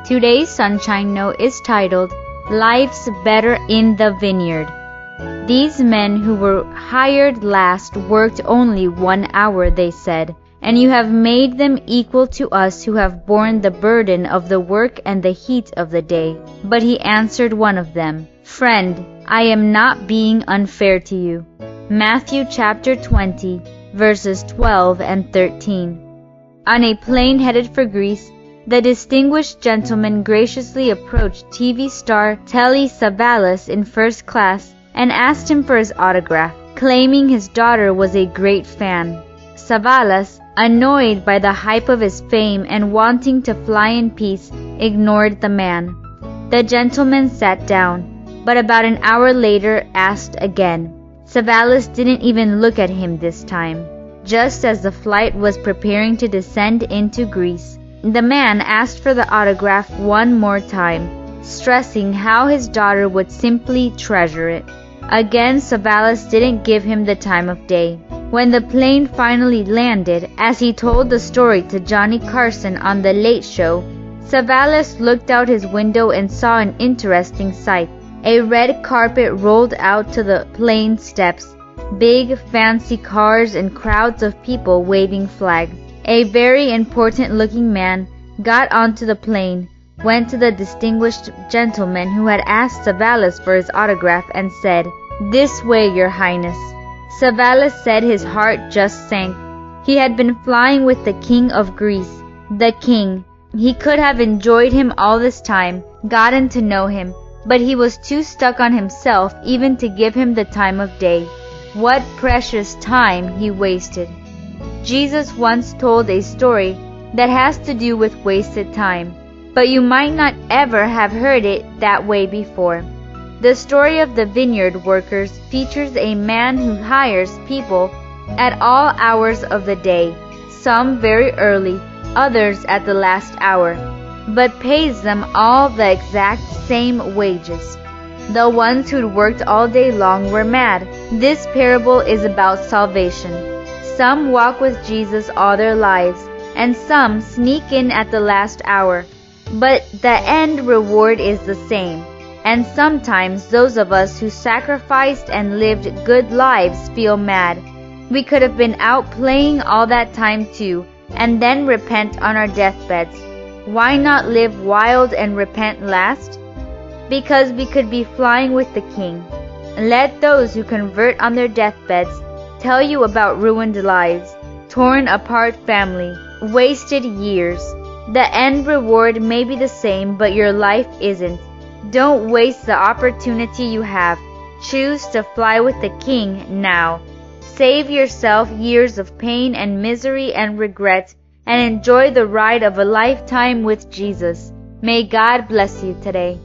Today's Sunshine Note is titled, Life's Better in the Vineyard. These men who were hired last worked only 1 hour, they said, and you have made them equal to us who have borne the burden of the work and the heat of the day. But he answered one of them, Friend, I am not being unfair to you. Matthew chapter 20, verses 12 and 13. On a plane headed for Greece, the distinguished gentleman graciously approached TV star Telly Savalas in first class and asked him for his autograph, claiming his daughter was a great fan. Savalas, annoyed by the hype of his fame and wanting to fly in peace, ignored the man. The gentleman sat down, but about an hour later asked again. Savalas didn't even look at him this time. Just as the flight was preparing to descend into Greece, the man asked for the autograph one more time, stressing how his daughter would simply treasure it. Again, Savalas didn't give him the time of day. When the plane finally landed, as he told the story to Johnny Carson on The Late Show, Savalas looked out his window and saw an interesting sight. A red carpet rolled out to the plane steps, big fancy cars and crowds of people waving flags. A very important-looking man got onto the plane, went to the distinguished gentleman who had asked Savalas for his autograph and said, This way, Your Highness. Savalas said his heart just sank. He had been flying with the King of Greece, the King. He could have enjoyed him all this time, gotten to know him, but he was too stuck on himself even to give him the time of day. What precious time he wasted. Jesus once told a story that has to do with wasted time, but you might not ever have heard it that way before. The story of the vineyard workers features a man who hires people at all hours of the day, some very early, others at the last hour, but pays them all the exact same wages. The ones who'd worked all day long were mad. This parable is about salvation. Some walk with Jesus all their lives, and some sneak in at the last hour, but the end reward is the same. And sometimes those of us who sacrificed and lived good lives feel mad. We could have been out playing all that time too, and then repent on our deathbeds. Why not live wild and repent last? Because we could be flying with the King. Let those who convert on their deathbeds tell you about ruined lives, torn apart family, wasted years. The end reward may be the same, but your life isn't. Don't waste the opportunity you have. Choose to fly with the King now. Save yourself years of pain and misery and regret, and enjoy the ride of a lifetime with Jesus. May God bless you today.